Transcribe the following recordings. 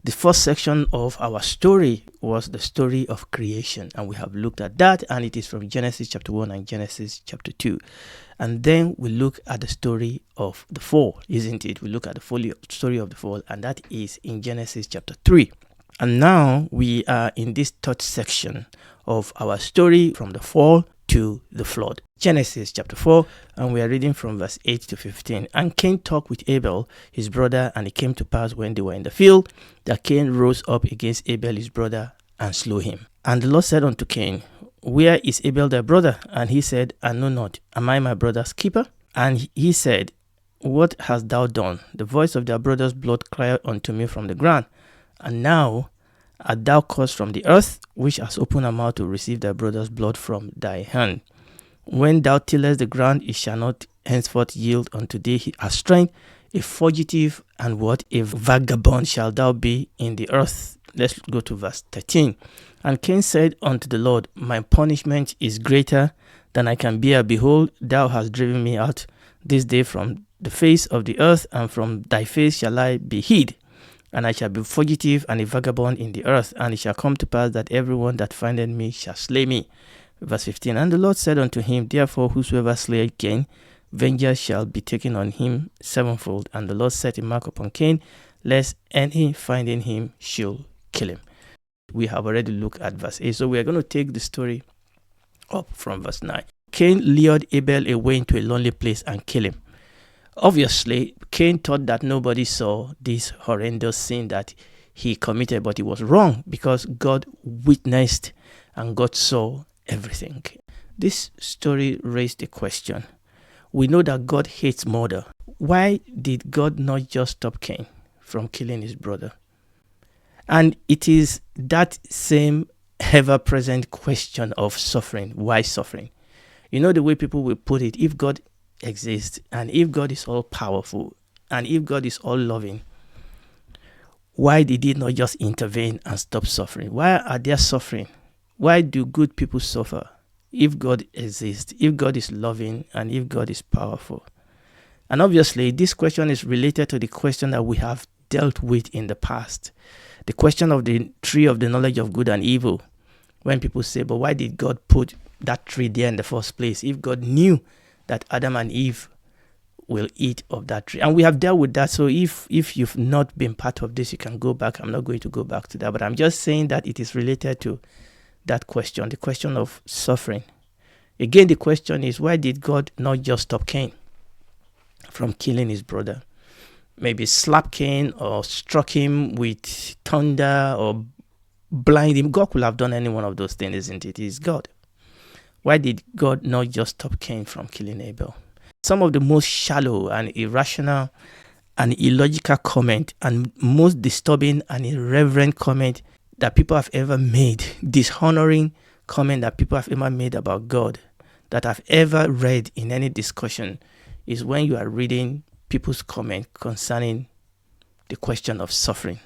The first section of our story was the story of creation, and we have looked at that, and it is from Genesis chapter 1 and Genesis chapter 2. And then we look at the story of the fall, isn't it? We look at the story of the fall, and that is in Genesis chapter 3. And now we are in this third section of our story from the fall to the flood. Genesis chapter 4, and we are reading from verse 8 to 15. And Cain talked with Abel, his brother, and it came to pass when they were in the field, that Cain rose up against Abel, his brother, and slew him. And the Lord said unto Cain, Where is Abel thy brother? And he said, I know not. Am I my brother's keeper? And he said, What hast thou done? The voice of thy brother's blood cried unto me from the ground. And now art thou cursed from the earth, which has opened her mouth to receive thy brother's blood from thy hand. When thou tillest the ground, it shall not henceforth yield unto thee a strength. A fugitive and what? A vagabond shalt thou be in the earth. Let's go to verse 13. And Cain said unto the Lord, My punishment is greater than I can bear. Behold, thou hast driven me out this day from the face of the earth, and from thy face shall I be hid. And I shall be fugitive and a vagabond in the earth. And it shall come to pass that everyone that findeth me shall slay me. Verse 15. And the Lord said unto him, Therefore whosoever slayeth Cain, vengeance shall be taken on him sevenfold. And the Lord set a mark upon Cain, lest any finding him should kill him. We have already looked at verse 8. So we are going to take the story up from verse 9. Cain lured Abel away into a lonely place and killed him. Obviously, Cain thought that nobody saw this horrendous sin that he committed, but he was wrong, because God witnessed and God saw everything. This story raised a question. We know that God hates murder. Why did God not just stop Cain from killing his brother? And it is that same ever-present question of suffering. Why suffering? You know the way people will put it, if God exists, and if God is all powerful, and if God is all loving, why did he not just intervene and stop suffering? Why are there suffering? Why do good people suffer if God exists, if God is loving, and if God is powerful? And obviously, this question is related to the question that we have dealt with in the past. The question of the tree of the knowledge of good and evil. When people say, but why did God put that tree there in the first place if God knew that Adam and Eve will eat of that tree? And we have dealt with that. So if you've not been part of this, you can go back. I'm not going to go back to that, but I'm just saying that it is related to that question, the question of suffering. Again, the question is, why did God not just stop Cain from killing his brother? Maybe slap Cain or struck him with thunder or blind him. God could have done any one of those things, isn't it? He's God. Why did God not just stop Cain from killing Abel? Some of the most shallow and irrational and illogical comment, and most disturbing and irreverent comment that people have ever made, dishonoring comment that people have ever made about God, that I've ever read in any discussion, is when you are reading people's comment concerning the question of suffering.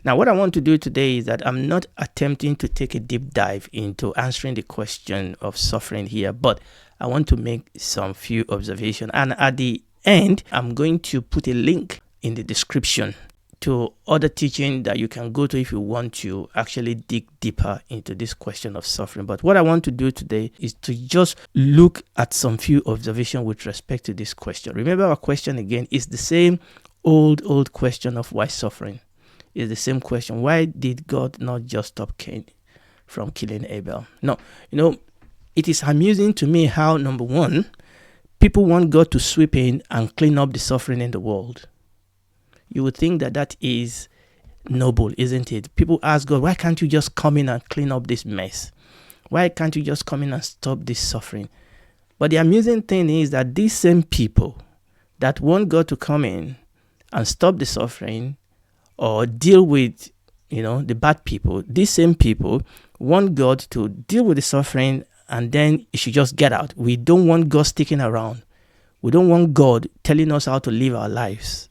Now, what I want to do today is that I'm not attempting to take a deep dive into answering the question of suffering here, but I want to make some few observations. And at the end, I'm going to put a link in the description to other teaching that you can go to if you want to actually dig deeper into this question of suffering. But what I want to do today is to just look at some few observations with respect to this question. Remember, our question again is the same old question of why suffering. Is the same question. Why did God not just stop Cain from killing Abel? No, it is amusing to me how, number one, people want God to sweep in and clean up the suffering in the world. You would think that that is noble, isn't it? People ask God, why can't you just come in and clean up this mess? Why can't you just come in and stop this suffering? But the amusing thing is that these same people that want God to come in and stop the suffering or deal with, the bad people, these same people want God to deal with the suffering and then it should just get out. We don't want God sticking around. We don't want God telling us how to live our lives.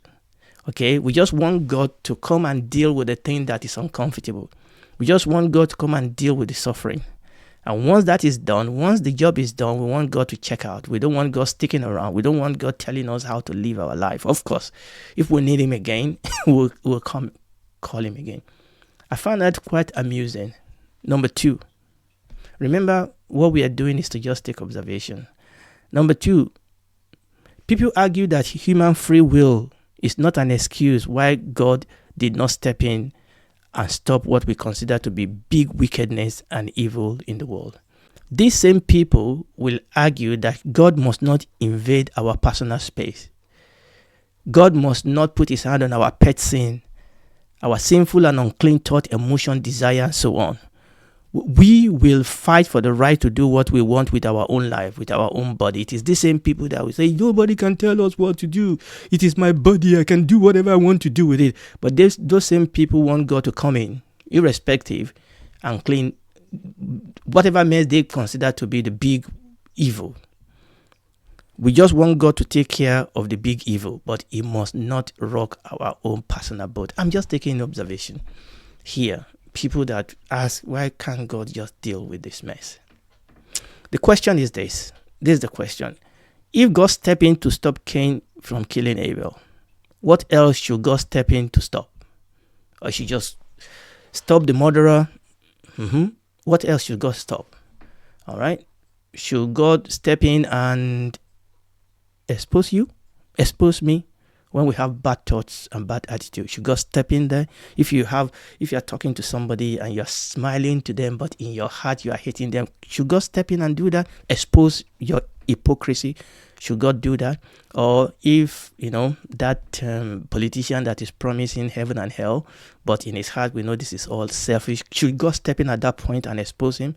Okay, we just want God to come and deal with the thing that is uncomfortable. We just want God to come and deal with the suffering. And once that is done, once the job is done, we want God to check out. We don't want God sticking around. We don't want God telling us how to live our life. Of course, if we need him again, we'll come call him again. I found that quite amusing. Number 2, remember what we are doing is to just take observation. Number 2, people argue that human free will is not an excuse why God did not step in and stop what we consider to be big wickedness and evil in the world. These same people will argue that God must not invade our personal space. God must not put his hand on our pet sin, our sinful and unclean thought, emotion, desire, and so on. We will fight for the right to do what we want with our own life, with our own body. It is the same people that will say, nobody can tell us what to do. It is my body. I can do whatever I want to do with it. But those same people want God to come in, irrespective, and clean whatever mess they consider to be the big evil. We just want God to take care of the big evil, but he must not rock our own personal boat. I'm just taking observation here. People that ask, why can't God just deal with this mess? The question is this. This is the question. If God stepped in to stop Cain from killing Abel, what else should God step in to stop? Or should just stop the murderer? What else should God stop? All right. Should God step in and expose you? Expose me? When we have bad thoughts and bad attitude, should God step in there? If you're talking to somebody and you're smiling to them, but in your heart you are hating them, should God step in and do that? Expose your hypocrisy? Should God do that? Or if, that politician that is promising heaven and hell, but in his heart we know this is all selfish, should God step in at that point and expose him?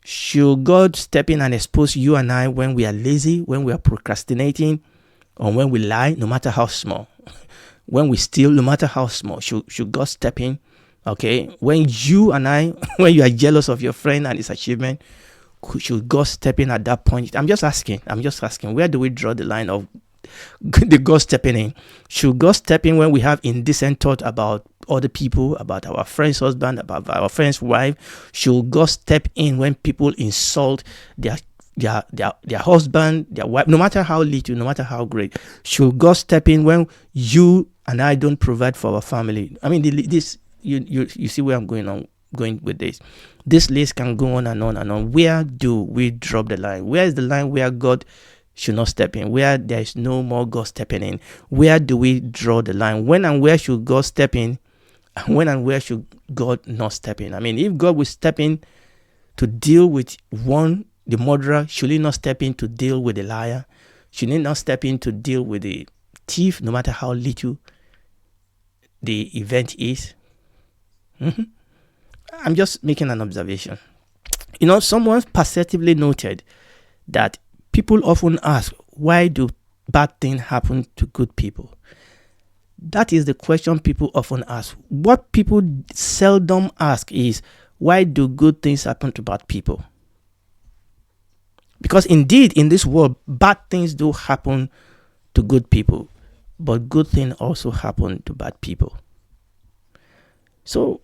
Should God step in and expose you and I when we are lazy, when we are procrastinating, or when we lie, no matter how small? When we steal, no matter how small, should God step in? Okay, when you and I, when you are jealous of your friend and his achievement, should God step in at that point? I'm just asking, where do we draw the line of the God stepping in? Should God step in when we have indecent thought about other people, about our friend's husband, about our friend's wife? Should God step in when people insult their husband, their wife, no matter how little, no matter how great? Should God step in when you and I don't provide for our family? I mean, you see where I'm going with this. This list can go on and on and on. Where do we drop the line? Where is the line where God should not step in? Where there is no more God stepping in? Where do we draw the line? When and where should God step in? And when and where should God not step in? I mean, if God will step in to deal with the murderer, should he not step in to deal with the liar? Should he not step in to deal with the thief, no matter how little the event is? I'm just making an observation. Someone perceptively noted that people often ask, why do bad things happen to good people? That is the question people often ask. What people seldom ask is, why do good things happen to bad people? Because indeed, in this world, bad things do happen to good people, but good things also happen to bad people. So,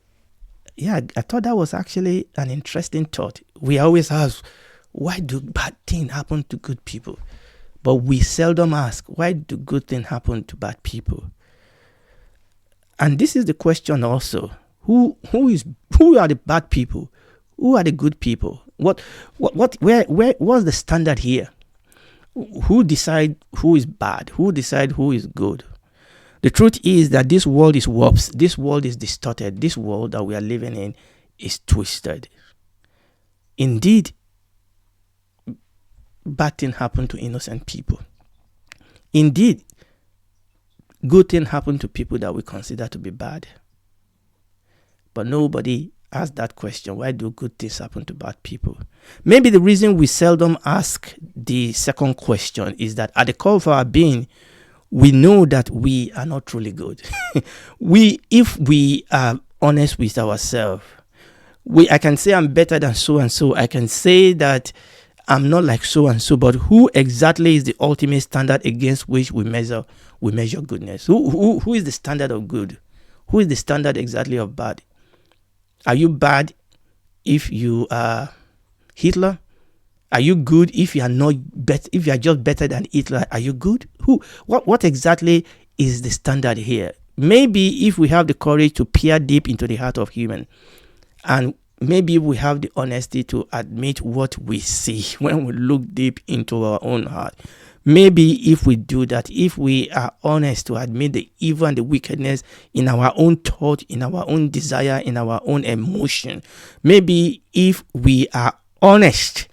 yeah, I thought that was actually an interesting thought. We always ask, why do bad things happen to good people? But we seldom ask, why do good things happen to bad people? And this is the question also. Who are the bad people? Who are the good people? What's the standard here? Who decide who is bad? Who decide who is good? The truth is that this world is warped. This world is distorted. This world that we are living in is twisted. Indeed, bad things happen to innocent people. Indeed, good things happen to people that we consider to be bad. But nobody asks that question. Why do good things happen to bad people? Maybe the reason we seldom ask the second question is that at the core of our being, we know that we are not truly good. If we are honest with ourselves, I can say I'm better than so and so. I can say that I'm not like so and so. But who exactly is the ultimate standard against which we measure goodness? Who is the standard of good? Who is the standard exactly of bad? Are you bad if you are Hitler? Are you good if you are not better? If you are just better than Hitler, are you good? What exactly is the standard here? maybe if we have the courage to peer deep into the heart of human, and maybe we have the honesty to admit what we see when we look deep into our own heart. Maybe if we do that, if we are honest to admit the evil and the wickedness in our own thought, in our own desire, in our own emotion, maybe if we are honest,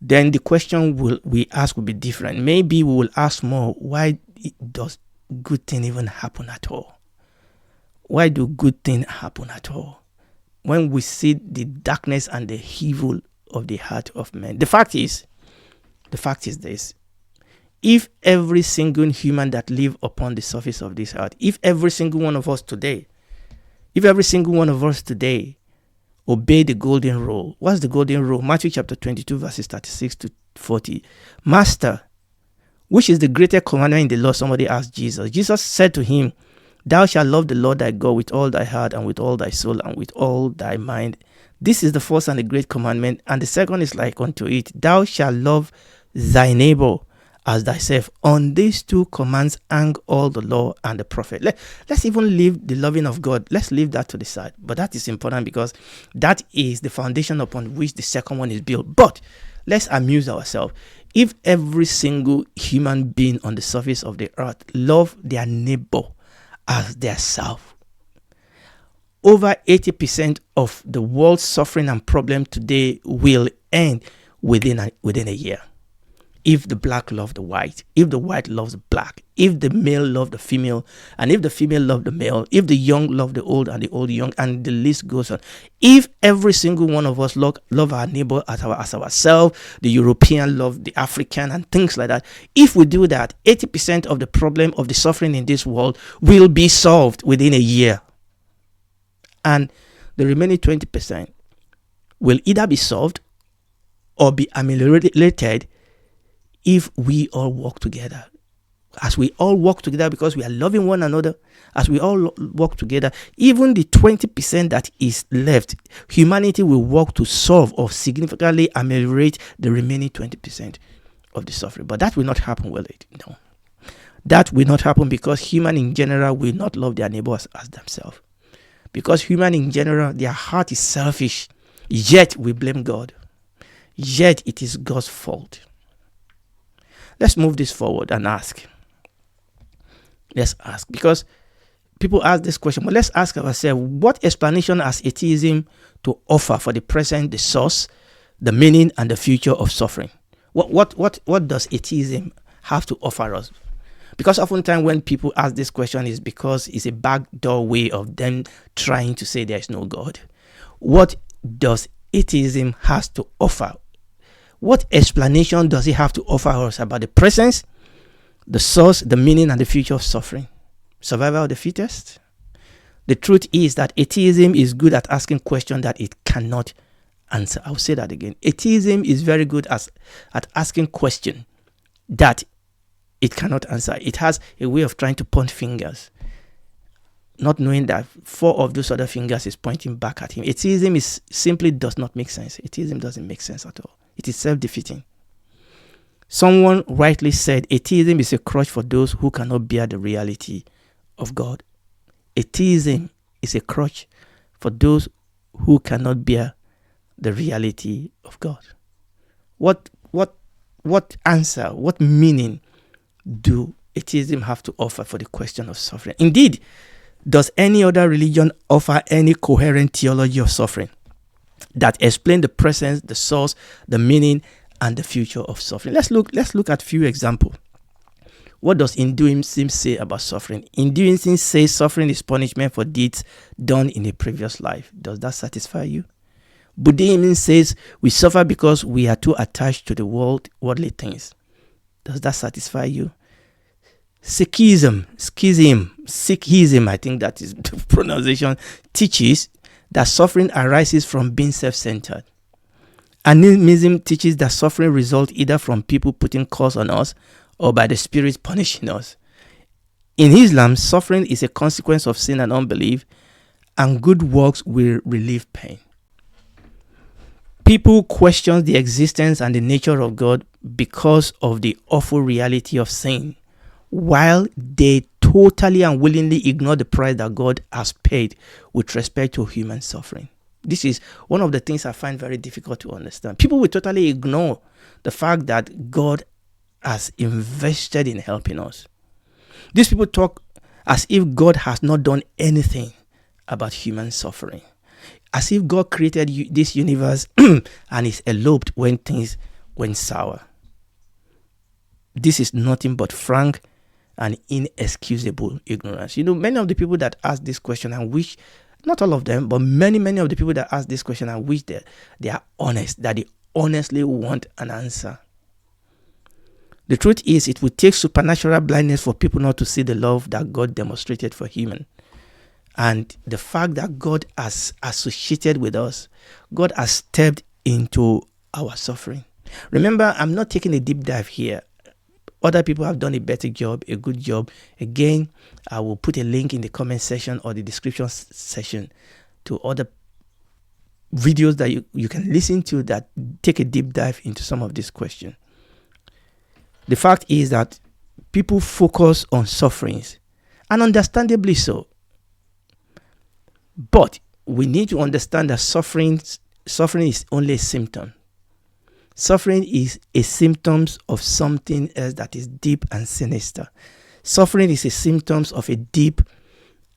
then the question we ask will be different. Maybe we will ask more, why does good thing even happen at all? Why do good things happen at all? When we see the darkness and the evil of the heart of man. The fact is this. If every single human that live upon the surface of this earth, if every single one of us today obey the golden rule. What's the golden rule? Matthew chapter 22 verses 36 to 40. Master, which is the greatest commandment in the law? Somebody asked Jesus. Jesus said to him, thou shalt love the Lord thy God with all thy heart and with all thy soul and with all thy mind. This is the first and the great commandment. And the second is like unto it. Thou shalt love thy neighbor as thyself. On these two commands hang all the law and the prophet. Let's even leave the loving of God. Let's leave that to the side. But that is important because that is the foundation upon which the second one is built. But let's amuse ourselves. If every single human being on the surface of the earth love their neighbor as their self, over 80% of the world's suffering and problem today will end within a year. If the black love the white, if the white loves the black, if the male love the female, and if the female love the male, if the young love the old and the old young, and the list goes on. If every single one of us love our neighbor as ourselves, the European love the African and things like that, if we do that, 80% of the problem of the suffering in this world will be solved within a year. And the remaining 20% will either be solved or be ameliorated if we all work together. As we all work together because we are loving one another, as we all work together, even the 20% that is left, humanity will work to solve or significantly ameliorate the remaining 20% of the suffering. But that will not happen, will it? No. That will not happen because human in general will not love their neighbors as themselves. Because human in general, their heart is selfish. Yet we blame God. Yet it is God's fault. Let's move this forward and ask. Let's ask. Because people ask this question, but let's ask ourselves, what explanation has atheism to offer for the present, the source, the meaning, and the future of suffering? What does atheism have to offer us? Because oftentimes when people ask this question is because it's a backdoor way of them trying to say there is no God. What does atheism has to offer? What explanation does it have to offer us about the presence, the source, the meaning, and the future of suffering? Survival of the fittest? The truth is that atheism is good at asking questions that it cannot answer. I'll say that again. Atheism is very good at asking questions that it cannot answer. It has a way of trying to point fingers, not knowing that 4 of those other fingers is pointing back at him. Atheism simply does not make sense. Atheism doesn't make sense at all. It is self-defeating. Someone rightly said atheism is a crutch for those who cannot bear the reality of God. Atheism is a crutch for those who cannot bear the reality of God. What answer, what meaning do atheism have to offer for the question of suffering? Indeed, does any other religion offer any coherent theology of suffering that explain the presence, the source, the meaning, and the future of suffering? Let's look at few examples. What does Hinduism say about suffering? Hinduism says suffering is punishment for deeds done in a previous life. Does that satisfy you? Buddhism says we suffer because we are too attached to the worldly things. Does that satisfy you? Sikhism, I think that is the pronunciation, teaches that suffering arises from being self-centered. Animism teaches that suffering results either from people putting curse on us or by the spirit punishing us. In Islam, suffering is a consequence of sin and unbelief, and good works will relieve pain. People question the existence and the nature of God because of the awful reality of sin, while they totally and willingly ignore the price that God has paid with respect to human suffering. This is one of the things I find very difficult to understand. People will totally ignore the fact that God has invested in helping us. These people talk as if God has not done anything about human suffering, as if God created this universe and is eloped when things went sour. This is nothing but frank and inexcusable ignorance. Many of the people that ask this question and wish, not all of them, but many of the people that ask this question and wish that they are honest, that they honestly want an answer. The truth is, it would take supernatural blindness for people not to see the love that God demonstrated for human. And the fact that God has associated with us, God has stepped into our suffering. Remember, I'm not taking a deep dive here. Other people have done a better job, a good job. Again, I will put a link in the comment section or the description section to other videos that you can listen to that take a deep dive into some of these questions. The fact is that people focus on sufferings, and understandably so. But we need to understand that suffering is only a symptom. Suffering is a symptom of something else that is deep and sinister. Suffering is a symptom of a deep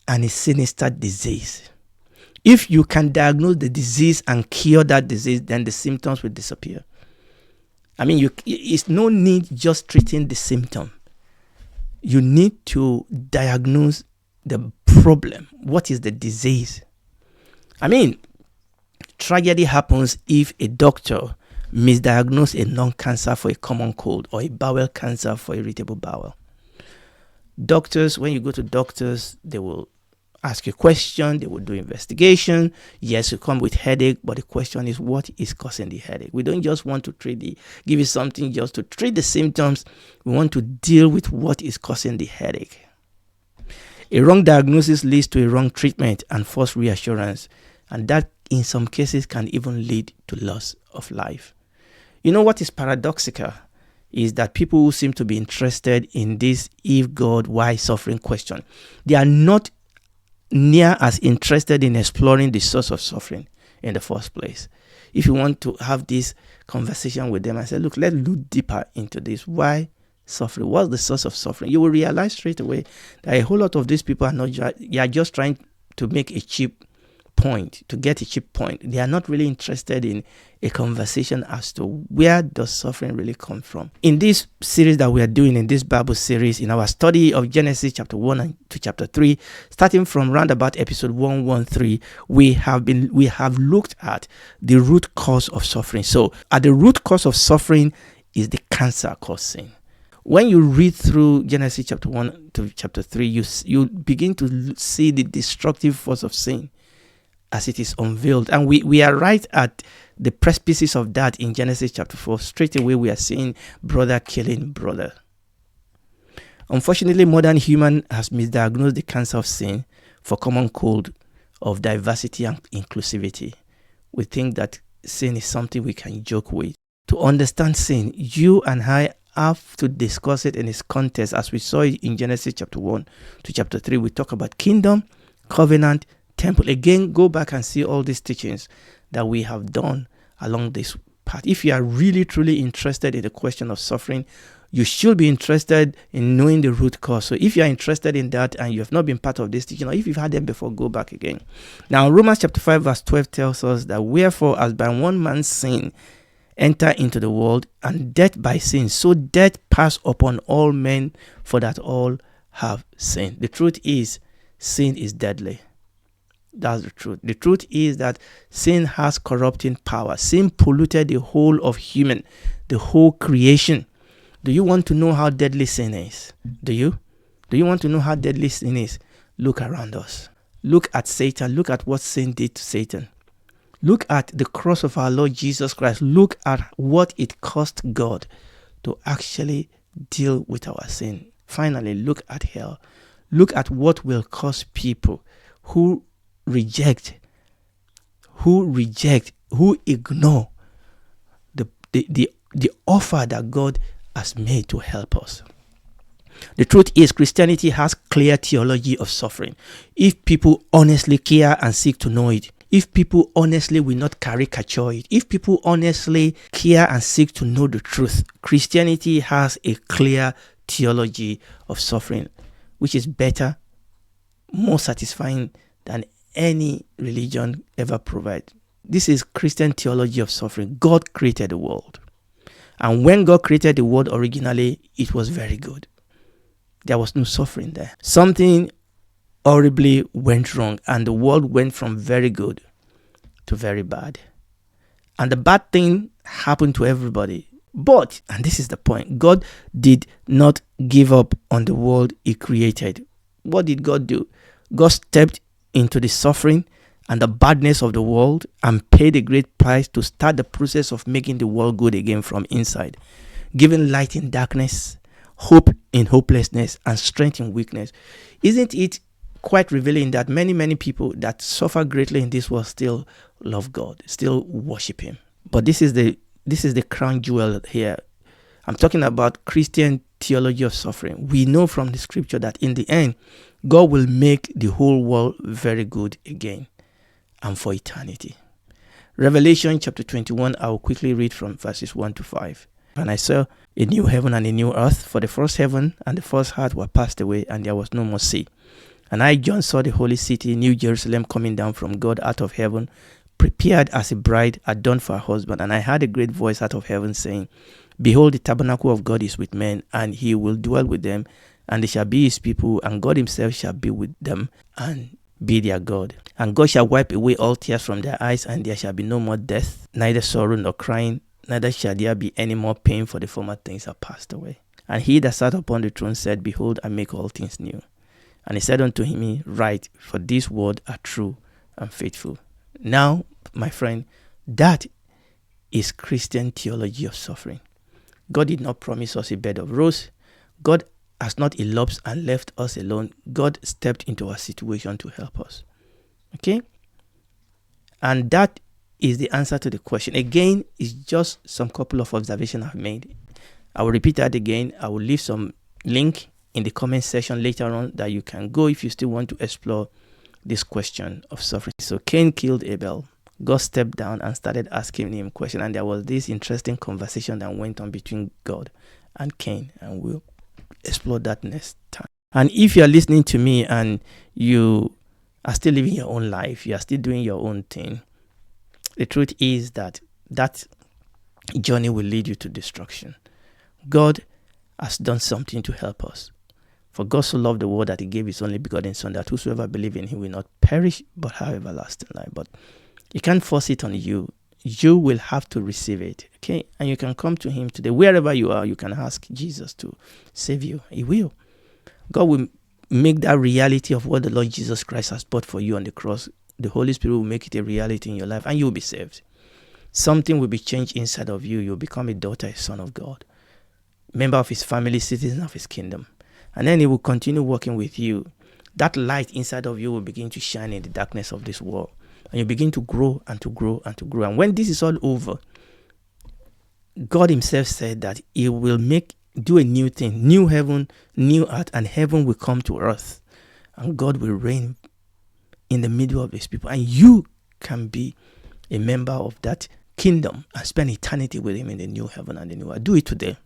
and a sinister disease. If you can diagnose the disease and cure that disease, then the symptoms will disappear. I mean, it's no need just treating the symptom. You need to diagnose the problem. What is the disease? I mean, tragedy happens if a doctor misdiagnose a lung cancer for a common cold or a bowel cancer for irritable bowel. Doctors, when you go to doctors, they will ask you a question, they will do investigation. Yes, you come with headache, but the question is, what is causing the headache? We don't just want to give you something just to treat the symptoms. We want to deal with what is causing the headache. A wrong diagnosis leads to a wrong treatment and false reassurance, and that in some cases can even lead to loss of life. You know what is paradoxical is that people who seem to be interested in this if God, why suffering question, they are not near as interested in exploring the source of suffering in the first place. If you want to have this conversation with them and say, look, let's look deeper into this. Why suffering? What's the source of suffering? You will realize straight away that a whole lot of these people are just trying to make a cheap point, to get a cheap point. They are not really interested in a conversation as to where does suffering really come from. In this series that we are doing, in this Bible series, in our study of Genesis chapter 1 and to chapter 3, starting from round about episode 113, we have looked at the root cause of suffering. So at the root cause of suffering is the cancer caused sin. When you read through Genesis chapter 1 to chapter 3, you begin to see the destructive force of sin as it is unveiled. And we are right at the precipices of that in Genesis chapter 4. Straight away, we are seeing brother killing brother. Unfortunately, modern human has misdiagnosed the cancer of sin for common cold of diversity and inclusivity. We think that sin is something we can joke with. To understand sin, you and I have to discuss it in its context. As we saw it in Genesis chapter 1 to chapter 3, we talk about kingdom, covenant, temple. Again, go back and see all these teachings that we have done along this path. If you are really truly interested in the question of suffering, you should be interested in knowing the root cause. So if you are interested in that and you have not been part of this teaching, or if you've had them before, go back again. Now, Romans chapter 5 verse 12 tells us that wherefore as by one man's sin enter into the world, and death by sin, so death passed upon all men, for that all have sinned. The truth is, sin is deadly. That's the truth. The truth is that sin has corrupting power. Sin polluted the whole of human, the whole creation. Do you want to know how deadly sin is? Do you? Do you want to know how deadly sin is? Look around us. Look at Satan. Look at what sin did to Satan. Look at the cross of our Lord Jesus Christ. Look at what it cost God to actually deal with our sin. Finally, look at hell. Look at what will cause people who reject, who ignore the offer that God has made to help us. The truth is, Christianity has clear theology of suffering. If people honestly care and seek to know it, if people honestly will not caricature it, if people honestly care and seek to know the truth, Christianity has a clear theology of suffering, which is better, more satisfying than any religion ever provides. This is Christian theology of suffering. God created the world. And when God created the world originally, it was very good. There was no suffering there. Something horribly went wrong, and the world went from very good to very bad. And the bad thing happened to everybody. But, and this is the point, God did not give up on the world he created. What did God do? God stepped into the suffering and the badness of the world and paid a great price to start the process of making the world good again from inside, giving light in darkness, hope in hopelessness, and strength in weakness. Isn't it quite revealing that many people that suffer greatly in this world still love God, still worship him? But this is the crown jewel here. I'm talking about Christian theology of suffering. We know from the scripture that in the end, God will make the whole world very good again and for eternity. Revelation chapter 21, I will quickly read from verses 1 to 5. And I saw a new heaven and a new earth, for the first heaven and the first earth were passed away, and there was no more sea. And I, John, saw the holy city, New Jerusalem, coming down from God out of heaven, prepared as a bride adorned for her husband. And I heard a great voice out of heaven saying, Behold, the tabernacle of God is with men, and he will dwell with them, and they shall be his people, and God himself shall be with them, and be their God. And God shall wipe away all tears from their eyes, and there shall be no more death, neither sorrow nor crying, neither shall there be any more pain, for the former things are passed away. And he that sat upon the throne said, Behold, I make all things new. And he said unto him, Write, for these words are true and faithful. Now, my friend, that is Christian theology of suffering. God did not promise us a bed of roses. God has not eloped and left us alone. God stepped into our situation to help us. Okay? And that is the answer to the question. Again, it's just some couple of observations I've made. I will repeat that again. I will leave some link in the comment section later on that you can go if you still want to explore this question of suffering. So Cain killed Abel. God stepped down and started asking him questions. And there was this interesting conversation that went on between God and Cain. And we'll explore that next time. And if you are listening to me and you are still living your own life, you are still doing your own thing, the truth is that that journey will lead you to destruction. God has done something to help us. For God so loved the world that he gave his only begotten Son, that whosoever believes in him will not perish but have everlasting life. But he can't force it on you. You will have to receive it. Okay? And you can come to him today. Wherever you are, you can ask Jesus to save you. He will. God will make that reality of what the Lord Jesus Christ has bought for you on the cross. The Holy Spirit will make it a reality in your life, and you will be saved. Something will be changed inside of you. You'll become a daughter, a son of God, member of his family, citizen of his kingdom. And then he will continue working with you. That light inside of you will begin to shine in the darkness of this world. And you begin to grow and to grow and to grow. And when this is all over, God himself said that he will do a new thing, new heaven, new earth, and heaven will come to earth. And God will reign in the middle of his people. And you can be a member of that kingdom and spend eternity with him in the new heaven and the new earth. Do it today.